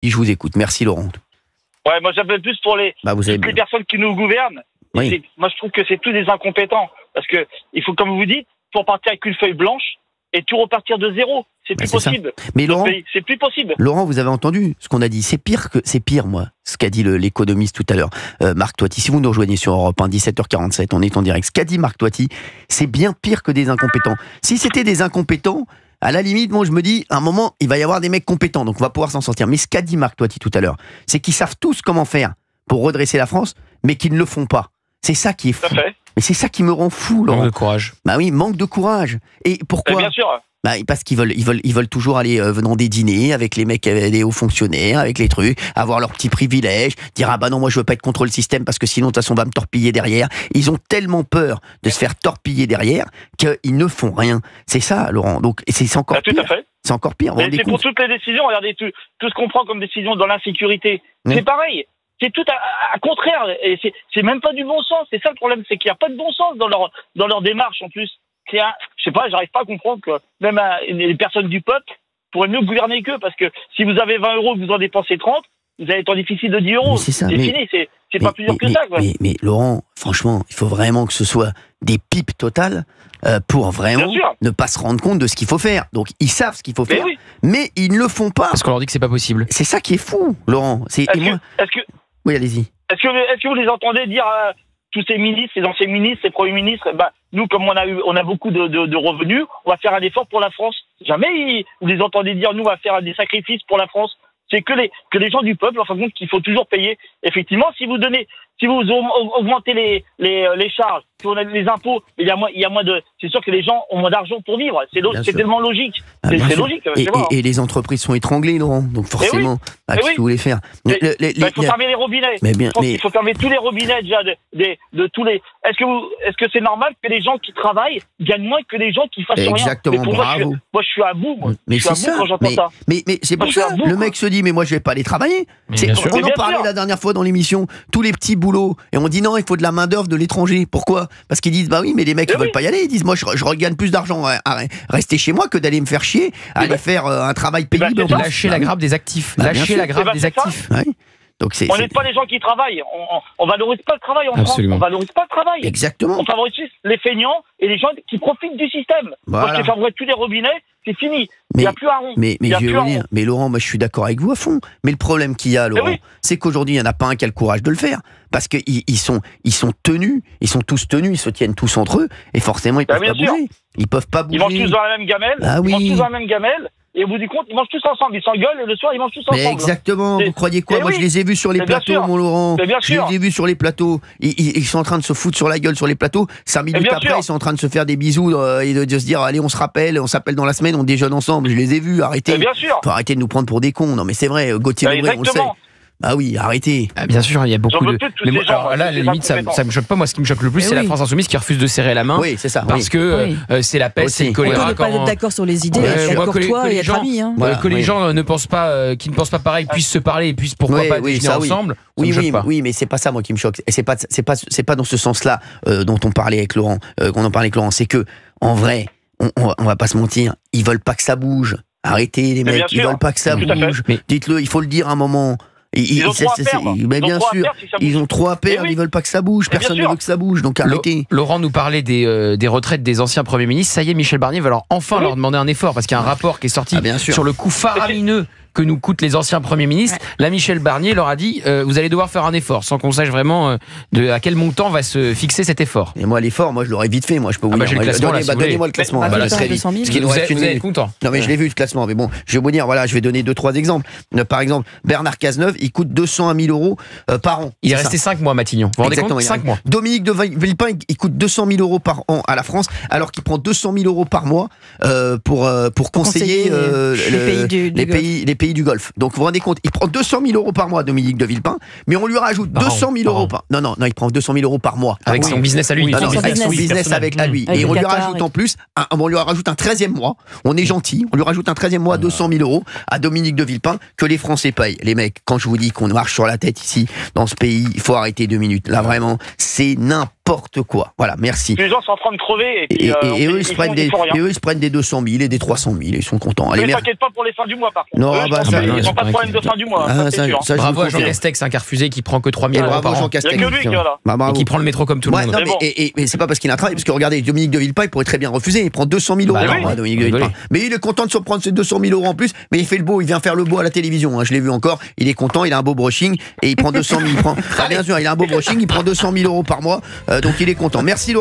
Je vous écoute. Merci, Laurent. Ouais, moi j'appelle plus pour les personnes qui nous gouvernent. Oui. Moi je trouve que c'est tous des incompétents. Parce que il faut, comme vous dites, pour partir avec une feuille blanche et tout repartir de zéro. C'est plus possible. Mais Laurent, c'est plus possible. Laurent, vous avez entendu ce qu'on a dit. C'est pire, moi, ce qu'a dit l'économiste tout à l'heure, Marc Toiti. Si vous nous rejoignez sur Europe 1, 17h47, on est en direct. Ce qu'a dit Marc Toiti, c'est bien pire que des incompétents. Si c'était des incompétents, à la limite, moi je me dis, à un moment, il va y avoir des mecs compétents, donc on va pouvoir s'en sortir. Mais ce qu'a dit Marc Toiti tout à l'heure, c'est qu'ils savent tous comment faire pour redresser la France, mais qu'ils ne le font pas. C'est ça qui est fou. Mais c'est ça qui me rend fou, Laurent. Manque de courage. Bah oui, manque de courage. Et pourquoi ? Bien sûr. Bah, parce qu'ils veulent toujours aller venant des dîners avec les mecs, les hauts fonctionnaires, avec les trucs, avoir leurs petits privilèges, dire ah bah non moi je veux pas être contre le système parce que sinon de toute façon on va me torpiller derrière. Ils ont tellement peur de se faire torpiller derrière qu'ils ne font rien. C'est ça, Laurent. Donc c'est encore pire. Tout à fait. C'est encore pire. Mais c'est pour toutes les décisions. Regardez tout ce qu'on prend comme décision dans l'insécurité. Oui. C'est pareil. C'est tout à contraire. Et c'est même pas du bon sens. C'est ça le problème, c'est qu'il n'y a pas de bon sens dans leur démarche en plus. Je sais pas, j'arrive pas à comprendre que même les personnes du peuple pourraient mieux gouverner qu'eux, parce que si vous avez 20 euros et que vous en dépensez 30, vous avez un déficit de 10 euros. C'est fini, c'est pas plus dur que ça. Quoi. Mais Laurent, franchement, il faut vraiment que ce soit des pipes totales pour vraiment ne pas se rendre compte de ce qu'il faut faire. Donc ils savent ce qu'il faut faire, mais ils ne le font pas. Parce qu'on leur dit que c'est pas possible. C'est ça qui est fou, Laurent. Oui, allez-y. Est-ce que vous les entendez dire tous ces ministres, ces anciens ministres, ces premiers ministres, nous, comme on a beaucoup de revenus, on va faire un effort pour la France. Jamais vous les entendez dire, nous, on va faire des sacrifices pour la France. C'est que les gens du peuple, en fin de compte, qu'il faut toujours payer. Effectivement, si vous augmentez les charges, si on a les impôts, il y a moins de, c'est sûr que les gens ont moins d'argent pour vivre. C'est tellement logique. C'est logique. Et les entreprises sont étranglées, Laurent. Donc forcément, qu'est-ce que vous voulez faire? Il faut fermer les robinets. Il faut fermer tous les robinets déjà de tous les. Est-ce que c'est normal que les gens qui travaillent gagnent moins que les gens qui fassent rien? Exactement. Bravo. Moi, je suis à bout. Mais c'est ça. Quand j'entends ça. Mais c'est pour ça. Le mec se dit, mais moi, je vais pas aller travailler. On en parlait la dernière fois dans l'émission. Tous les petits boulots. Et on dit non, il faut de la main d'œuvre de l'étranger. Pourquoi? Parce qu'ils disent bah oui, mais les mecs ils veulent pas y aller. Ils disent moi je regagne plus d'argent à rester chez moi que d'aller me faire chier, à aller faire un travail pénible. Lâcher la grappe des actifs. Lâcher la grappe des actifs. Donc on n'aide pas les gens qui travaillent. On valorise pas le travail en France. On valorise pas le travail. Exactement. On favorise les feignants et les gens qui profitent du système. Voilà. Moi, je fermerai tous les robinets. C'est fini. Il n'y a plus un rond. Mais Laurent, moi je suis d'accord avec vous à fond. Mais le problème qu'il y a, Laurent, c'est qu'aujourd'hui, il n'y en a pas un qui a le courage de le faire. Parce qu'ils sont tenus, ils sont tous tenus, ils se tiennent tous entre eux, et forcément, ils peuvent pas bouger. Ils peuvent pas bouger. Ils mangent tous dans la même gamelle. Ils mangent tous dans la même gamelle. Et au bout du compte, ils mangent tous ensemble. Ils s'engueulent et le soir, ils mangent tous ensemble. Mais exactement. Vous croyez quoi? Moi, je les ai vus sur les plateaux, mon Laurent. Je les ai vus sur les plateaux. Ils sont en train de se foutre sur la gueule sur les plateaux. 5 minutes après, ils sont en train de se faire des bisous et de se dire allez, on se rappelle, on s'appelle dans la semaine, on déjeune ensemble. Je les ai vus. Arrêtez. Faut arrêter de nous prendre pour des cons. Non, mais c'est vrai. Gauthier Lebret, on le sait. Ah oui, arrêtez. Bien sûr, il y a beaucoup de. Mais moi, alors là, à la limite, ça me choque pas. Moi, ce qui me choque le plus, c'est la France Insoumise qui refuse de serrer la main. Oui, c'est ça. Parce que c'est la peste, c'est le choléra. On ne peut pas être d'accord sur les idées, être courtois et être amis. Que les gens ne pensent pas, qui ne pensent pas pareil, puissent se parler et puissent pourquoi pas déjeuner ensemble. Oui, mais c'est pas ça moi qui me choque. Et c'est pas dans ce sens-là dont on parlait avec Laurent, qu'on en parlait avec Laurent. C'est que en vrai, on va pas se mentir, ils veulent pas que ça bouge. Arrêtez les mecs, ils veulent pas que ça bouge. Dites-le, il faut le dire à un moment. Ils ont trop à perdre. Mais bien sûr, ils ont trop à perdre, ils veulent pas que ça bouge, personne ne veut que ça bouge, donc arrêtez. Laurent nous parlait des retraites des anciens premiers ministres. Ça y est, Michel Barnier va alors enfin leur demander un effort, parce qu'il y a un rapport qui est sorti sur le coût faramineux que nous coûtent les anciens premiers ministres. Là, Michel Barnier leur a dit vous allez devoir faire un effort, sans qu'on sache vraiment à quel montant va se fixer cet effort. Et moi, l'effort, je l'aurais vite fait. Moi, je peux vous dire. Donnez-moi le classement. Vous allez être content. Non, mais je l'ai vu le classement. Mais bon, je vais vous dire, voilà, je vais donner 2-3 exemples. Par exemple, Bernard Cazeneuve, il coûte 200 à 1000 euros par an. Il est resté 5 mois, Matignon. Vous vous rendez compte ? 5 mois. Dominique de Villepin, il coûte 200 000 euros par an à la France, alors qu'il prend 200 000 euros par mois pour conseiller les pays du Golfe. Donc, vous vous rendez compte, il prend 200 000 euros par mois, Dominique de Villepin, mais on lui rajoute 200 000 euros par... Non, il prend 200 000 euros par mois. Avec son business à lui. Avec son business avec lui. Et on lui rajoute en plus, on lui rajoute un 13e mois. On est gentil, on lui rajoute un 13e mois à 200 000 euros à Dominique de Villepin que les Français payent. Les mecs, quand je vous dis qu'on marche sur la tête ici, dans ce pays, il faut arrêter 2 minutes. Là, vraiment, c'est n'importe n'importe quoi. Voilà, merci. Les gens sont en train de crever et eux, ils se prennent des 200 000 et des 300 000. Ils sont contents. Allez, mais t'inquiète pas pour les fins du mois, par contre. Non, ils n'ont pas de problème de fin du mois. Bravo à Jean Castex, un car refusé qui prend que 3 000 euros par an. Il n'y a que lui qui est là. Et qui prend le métro comme tout le monde. Non, mais c'est pas parce qu'il a un travail, parce que regardez, Dominique de Villepin, il pourrait très bien refuser. Il prend 200 000 euros par mois, Dominique de Villepin. Mais il est content de se prendre ses 200 000 euros en plus. Mais il fait le beau, il vient faire le beau à la télévision. Je l'ai vu encore. Il est content, il a un beau brushing et il prend 200 000. Bien sûr, il a un beau brushing, il prend 200 000 euros par mois. Donc il est content. Merci Laurent.